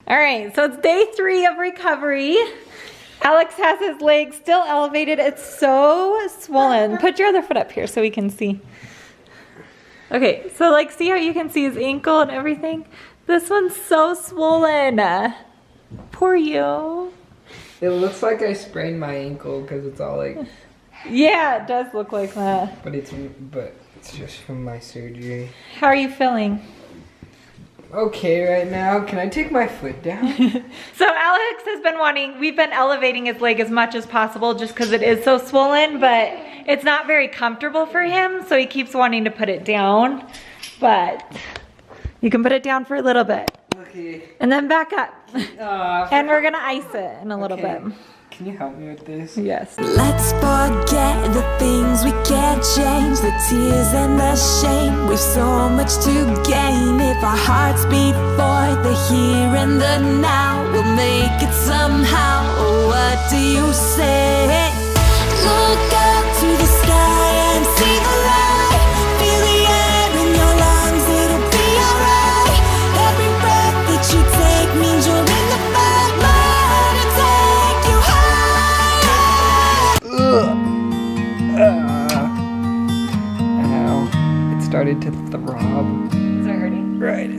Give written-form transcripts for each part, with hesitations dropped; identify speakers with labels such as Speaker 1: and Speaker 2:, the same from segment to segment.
Speaker 1: All right, so it's day 3 of recovery. Alex has his leg still elevated. It's so swollen. Put your other foot up here so we can see. Okay, so like see how you can see his ankle and everything? This one's so swollen. Poor you.
Speaker 2: It looks like I sprained my ankle because it's all like...
Speaker 1: Yeah, it does look like that.
Speaker 2: But it's just from my surgery.
Speaker 1: How are you feeling?
Speaker 2: Okay right now. Can I take my foot down?
Speaker 1: So Alex has been we've been elevating his leg as much as possible just because it is so swollen, but it's not very comfortable for him, so he keeps wanting to put it down. But you can put it down for a little bit.
Speaker 2: Okay.
Speaker 1: And then back up. And we're gonna ice it in a little bit.
Speaker 2: Can you help me with this?
Speaker 1: Yes.
Speaker 3: Let's forget the things we can't change, the tears and the shame. We've so much to gain if our hearts beat for the here and the now. We'll make it somehow. What do you say? Look up to the sky and see the light. Feel the air in your lungs, it'll be alright. Every breath that you take means you're in the fight. Might take you
Speaker 2: Ow. It started to throb.
Speaker 1: Is it hurting?
Speaker 2: Right.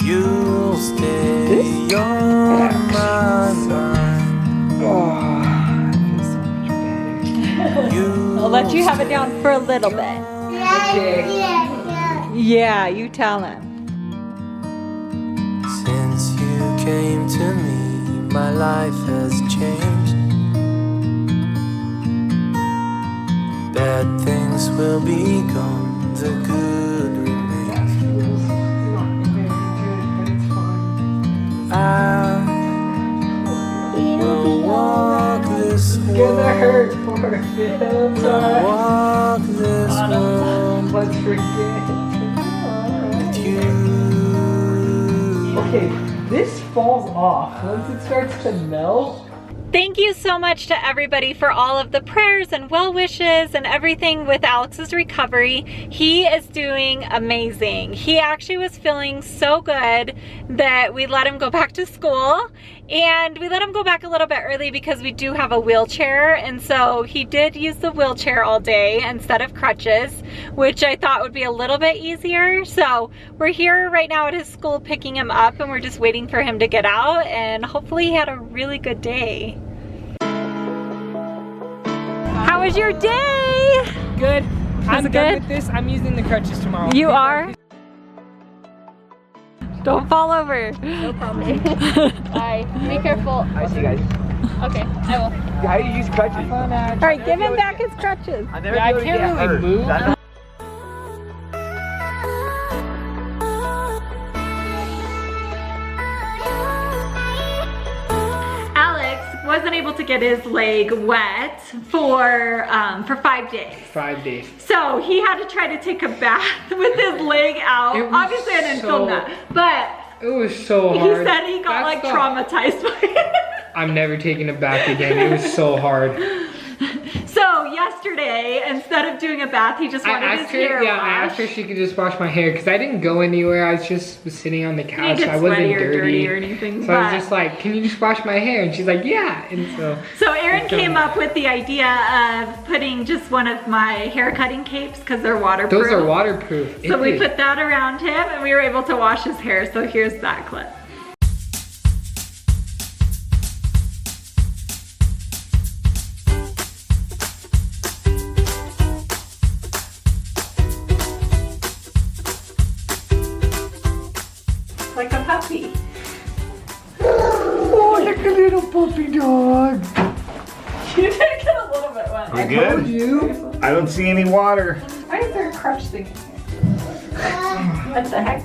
Speaker 3: You'll stay on my mind.
Speaker 2: Oh, it feels so much better.
Speaker 1: I'll let you have it down for a little bit.
Speaker 2: Okay.
Speaker 1: Yeah, you tell him.
Speaker 3: Since you came to me, my life has changed. Bad things will be gone, the good remains. I will walk this
Speaker 2: Gonna hurt
Speaker 3: world,
Speaker 2: for a bit. It's alright.
Speaker 3: walk this world
Speaker 2: Let's forget.
Speaker 3: with you.
Speaker 2: Okay, this falls off. Once it starts to melt.
Speaker 1: Thank you so much to everybody for all of the prayers and well wishes and everything with Alex's recovery. He is doing amazing. He actually was feeling so good that we let him go back to school, and we let him go back a little bit early because we do have a wheelchair, and so he did use the wheelchair all day instead of crutches, which I thought would be a little bit easier. So we're here right now at his school picking him up, and we're just waiting for him to get out, and hopefully he had a really good day. How was your day?
Speaker 2: Good. I'm
Speaker 1: it
Speaker 2: done
Speaker 1: good?
Speaker 2: with this. I'm using the crutches tomorrow.
Speaker 1: You are? Don't fall over.
Speaker 4: No problem. Bye. Be careful.
Speaker 5: I see you guys.
Speaker 4: Okay, I will.
Speaker 5: How do you use crutches?
Speaker 1: All right, give him back his crutches.
Speaker 5: I never
Speaker 2: Yeah, I
Speaker 5: be able to
Speaker 2: can't
Speaker 5: get
Speaker 2: really
Speaker 5: hurt.
Speaker 2: move.
Speaker 5: That's-
Speaker 1: Alex wasn't able to get his leg wet for 5 days.
Speaker 2: 5 days.
Speaker 1: So he had to try to take a bath with his leg out.
Speaker 2: It was
Speaker 1: Obviously I didn't film
Speaker 2: so-
Speaker 1: that, but
Speaker 2: It was so
Speaker 1: he
Speaker 2: hard.
Speaker 1: said he got like
Speaker 2: That's
Speaker 1: traumatized by it.
Speaker 2: I'm never taking it back again. It was so hard.
Speaker 1: So yesterday, instead of doing a bath, he just
Speaker 2: I
Speaker 1: wanted his
Speaker 2: asked her,
Speaker 1: hair
Speaker 2: I
Speaker 1: washed.
Speaker 2: asked her if she could just wash my hair because I didn't go anywhere. I was sitting on the
Speaker 1: He
Speaker 2: couch.
Speaker 1: didn't get
Speaker 2: I wasn't
Speaker 1: sweaty or dirty
Speaker 2: dirty.
Speaker 1: or anything.
Speaker 2: So I
Speaker 1: but-
Speaker 2: was just like, "Can you just wash my hair?" And she's like, "Yeah." And
Speaker 1: So Aaron
Speaker 2: Okay.
Speaker 1: came up with the idea of putting just one of my hair cutting capes because they're waterproof.
Speaker 2: those are waterproof.
Speaker 1: So we
Speaker 2: It
Speaker 1: put that around him and we were able to wash his hair. So here's that clip. Like a puppy.
Speaker 2: Oh, look a little puppy dog.
Speaker 1: You did get a little bit wet.
Speaker 5: We good?
Speaker 2: You?
Speaker 5: I don't see any water.
Speaker 1: Why is there a crutch thing in here? What the heck?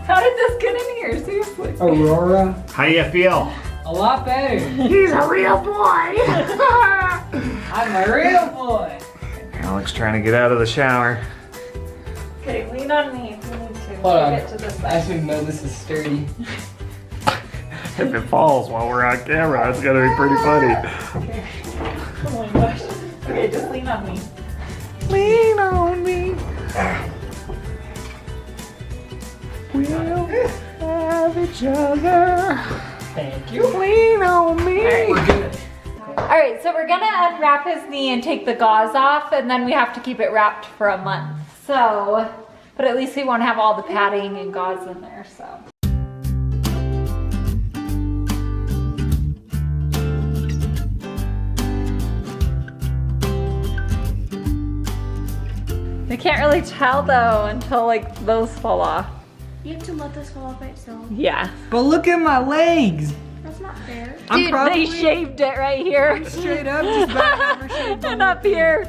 Speaker 1: How did this get in here? Seriously.
Speaker 2: Aurora.
Speaker 5: How do you feel?
Speaker 2: A lot better.
Speaker 1: He's a real boy.
Speaker 2: I'm a real boy.
Speaker 5: Alex trying to get out of the shower.
Speaker 1: Okay, lean on me if you need to.
Speaker 2: Hold on.
Speaker 1: Get to this
Speaker 2: I
Speaker 1: side.
Speaker 2: should know this is sturdy.
Speaker 5: If it falls while we're on camera, it's gonna be pretty funny.
Speaker 1: Oh my gosh. Okay, just lean on me.
Speaker 5: Lean on me. We'll have each other.
Speaker 2: Thank you.
Speaker 5: Lean on me.
Speaker 2: We're good.
Speaker 1: All right, so we're gonna unwrap his knee and take the gauze off, and then we have to keep it wrapped for a month. So, but at least he won't have all the padding and gauze in there, so. You can't really tell though until like those fall off.
Speaker 4: You have to let this fall off by itself.
Speaker 1: Yeah.
Speaker 2: But look at my legs.
Speaker 4: That's not fair.
Speaker 2: I'm
Speaker 1: Dude,
Speaker 2: probably
Speaker 1: they shaved it right here.
Speaker 2: straight up just about never shaved
Speaker 1: And up here.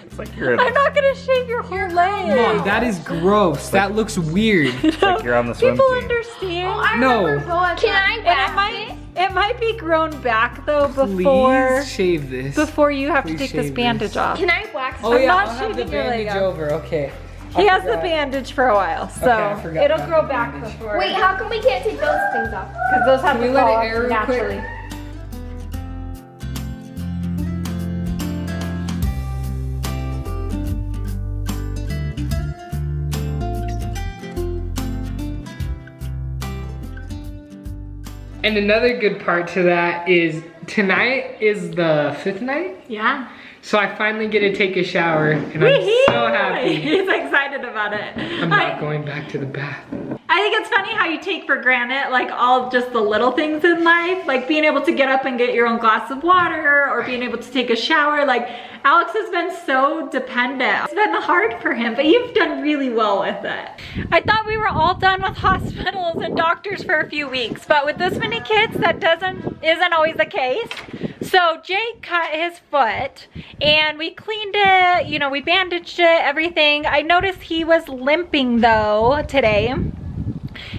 Speaker 5: It's like you're in
Speaker 1: I'm not gonna shave your whole leg.
Speaker 2: Mom, that is gross. That looks weird.
Speaker 5: It's like you're on the swim
Speaker 1: People
Speaker 5: team.
Speaker 1: understand.
Speaker 2: No.
Speaker 4: Can I
Speaker 1: It might be grown back though before
Speaker 2: Please shave this.
Speaker 1: before you have to
Speaker 2: Please
Speaker 1: take this
Speaker 2: shave
Speaker 1: bandage
Speaker 2: this.
Speaker 1: off.
Speaker 4: Can I wax
Speaker 2: Oh
Speaker 1: I'm
Speaker 2: yeah,
Speaker 1: not
Speaker 2: I'll have the
Speaker 1: shaving your leg
Speaker 2: bandage
Speaker 1: off.
Speaker 2: over. Okay.
Speaker 1: He
Speaker 2: I
Speaker 1: has the
Speaker 2: forgot.
Speaker 1: bandage for a while, so
Speaker 2: I forgot
Speaker 1: it'll
Speaker 2: about
Speaker 1: grow
Speaker 2: the
Speaker 1: back
Speaker 2: bandage.
Speaker 1: before.
Speaker 4: Wait, how come we can't take those things off?
Speaker 1: because those have
Speaker 2: Can
Speaker 1: to
Speaker 2: we let
Speaker 1: fall
Speaker 2: it
Speaker 1: off
Speaker 2: air real quick?
Speaker 1: naturally.
Speaker 2: And another good part to that is tonight is the 5th night.
Speaker 1: Yeah.
Speaker 2: So I finally get to take a shower and I'm so happy.
Speaker 1: He's excited about it.
Speaker 2: I'm not going back to the bath.
Speaker 1: I think it's funny how you take for granted like all just the little things in life, like being able to get up and get your own glass of water or being able to take a shower. Like Alex has been so dependent. It's been hard for him, but you've done really well with it. I thought we were all done with hospitals and doctors for a few weeks, but with this many kids, that isn't always the case. So Jake cut his foot and we cleaned it, you know, we bandaged it, everything. I noticed he was limping though today.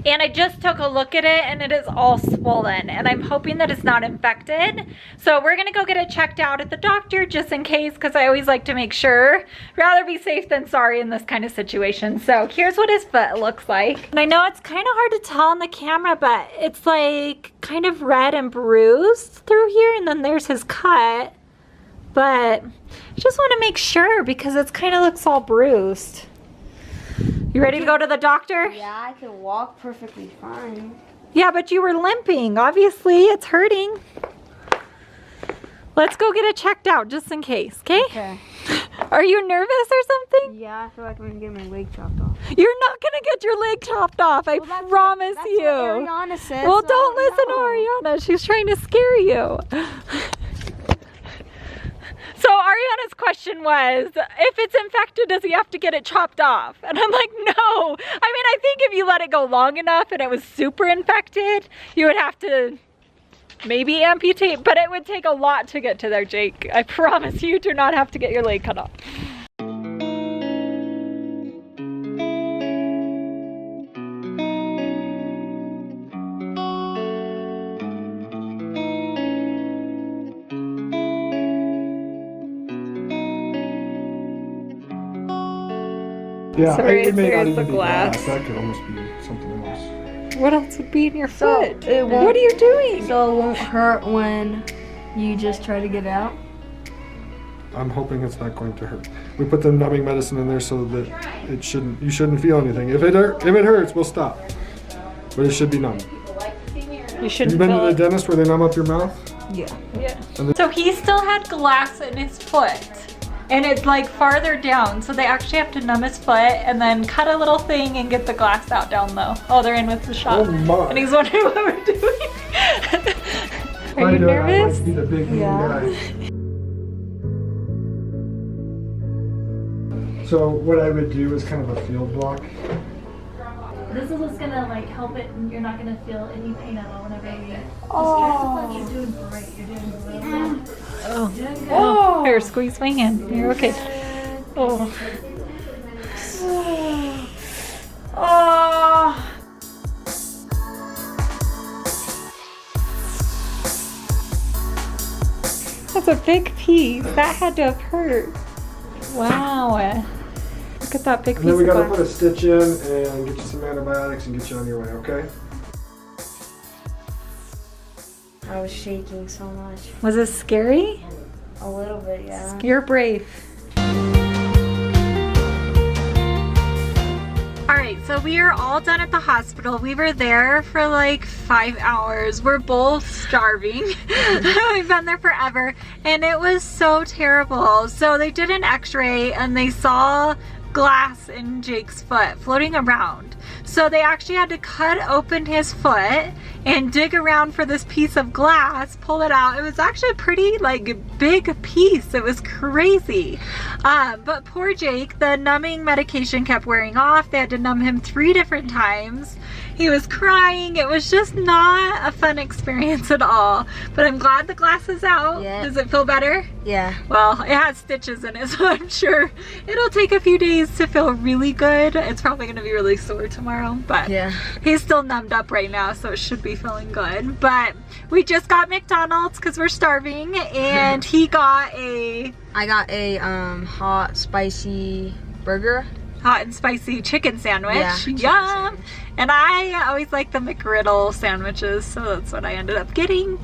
Speaker 1: And I just took a look at it and it is all swollen and I'm hoping that it's not infected. So we're gonna go get it checked out at the doctor just in case, because I always like to make sure. Rather be safe than sorry in this kind of situation. So here's what his foot looks like. And I know it's kind of hard to tell on the camera, but it's like kind of red and bruised through here, and then there's his cut. But I just want to make sure because it kind of looks all bruised. You ready to go to the doctor?
Speaker 4: Yeah, I can walk perfectly fine.
Speaker 1: Yeah, but you were limping. Obviously, it's hurting. Let's go get it checked out just in case, okay?
Speaker 4: Okay.
Speaker 1: Are you nervous or something?
Speaker 4: Yeah, I feel like I'm gonna get my leg chopped off.
Speaker 1: You're not gonna get your leg chopped off, I promise
Speaker 4: That's
Speaker 1: you.
Speaker 4: what Ariana says.
Speaker 1: Well,
Speaker 4: so
Speaker 1: don't
Speaker 4: I
Speaker 1: listen to Ariana. She's trying to scare you. So Ariana's question was, if it's infected, does he have to get it chopped off? And I'm like, no. I mean, I think if you let it go long enough and it was super infected, you would have to maybe amputate, but it would take a lot to get to there, Jake. I promise you do not have to get your leg cut off.
Speaker 6: Yeah,
Speaker 1: So
Speaker 6: it may
Speaker 1: there's
Speaker 6: not
Speaker 1: the
Speaker 6: even be
Speaker 1: glass.
Speaker 6: glass. That could almost be something else.
Speaker 1: What else would be in your
Speaker 4: So,
Speaker 1: foot?
Speaker 4: it won't-
Speaker 1: What are you doing?
Speaker 4: So it won't hurt when you just try to get it out?
Speaker 6: I'm hoping it's not going to hurt. We put the numbing medicine in there so that you shouldn't feel anything. If it hurts, we'll stop. But it should be numb.
Speaker 1: You
Speaker 6: Have
Speaker 1: shouldn't
Speaker 6: you been
Speaker 1: feel
Speaker 6: to the
Speaker 1: it.
Speaker 6: dentist where they numb up your mouth?
Speaker 1: Yeah. So he still had glass in his foot. And it's like farther down, so they actually have to numb his foot and then cut a little thing and get the glass out down low. Oh, they're in with the shot.
Speaker 6: Oh my.
Speaker 1: And he's wondering what we're doing. Are you
Speaker 6: I know, I
Speaker 1: nervous?
Speaker 6: might be the big mean guy. So what I would do is kind of a field block.
Speaker 7: This is what's gonna like help it, and you're not gonna feel any pain at all whenever you You're doing great. You're doing really good.
Speaker 1: Oh. Oh. Here, squeeze my hand. You're okay. Oh. Oh. That's a big piece. That had to have hurt. Wow. Look at that big
Speaker 6: And
Speaker 1: piece
Speaker 6: then we
Speaker 1: of
Speaker 6: gotta put
Speaker 1: glass.
Speaker 6: a stitch in and get you some antibiotics and get you on your way, okay?
Speaker 4: I was shaking so much.
Speaker 1: Was it scary?
Speaker 4: A little bit, yeah.
Speaker 1: You're brave. All Alright, so we are all done at the hospital. We were there for like 5 hours. We're both starving. We've been there forever. And it was so terrible. So they did an x-ray and they saw glass in Jake's foot floating around. So they actually had to cut open his foot and dig around for this piece of glass, pull it out. It was actually a pretty like big piece. It was crazy. But poor Jake, the numbing medication kept wearing off. They had to numb him 3 different times. He was crying. It was just not a fun experience at all. But I'm glad the glass is out.
Speaker 4: Yeah.
Speaker 1: Does it feel better?
Speaker 4: Yeah.
Speaker 1: Well, it has stitches in it, so I'm sure it'll take a few days to feel really good. It's probably gonna be really sore tomorrow, but
Speaker 4: Yeah.
Speaker 1: he's still numbed up right now, so it should be feeling good. But we just got McDonald's because we're starving, and he got a
Speaker 4: I got a hot spicy burger.
Speaker 1: hot and spicy chicken sandwich.
Speaker 4: Yeah, chicken
Speaker 1: Yum!
Speaker 4: sandwich.
Speaker 1: And I always like the McGriddle sandwiches, so that's what I ended up getting.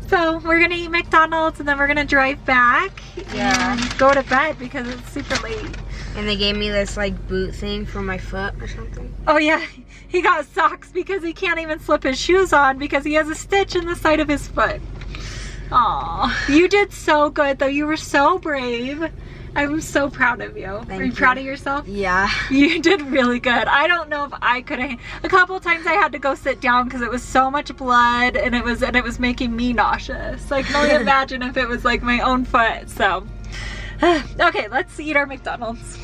Speaker 1: So we're gonna eat McDonald's and then we're gonna drive back
Speaker 4: Yeah.
Speaker 1: and go to bed because it's super late.
Speaker 4: And they gave me this like boot thing for my foot or something.
Speaker 1: Oh yeah, he got socks because he can't even slip his shoes on because he has a stitch in the side of his foot. Aw, you did so good though. You were so brave. I'm so proud of you. Are you
Speaker 4: you.
Speaker 1: proud of yourself?
Speaker 4: Yeah.
Speaker 1: You did really good. I don't know if I could have. A couple of times I had to go sit down because it was so much blood and it was making me nauseous. I can only imagine if it was like my own foot. So, okay, let's eat our McDonald's.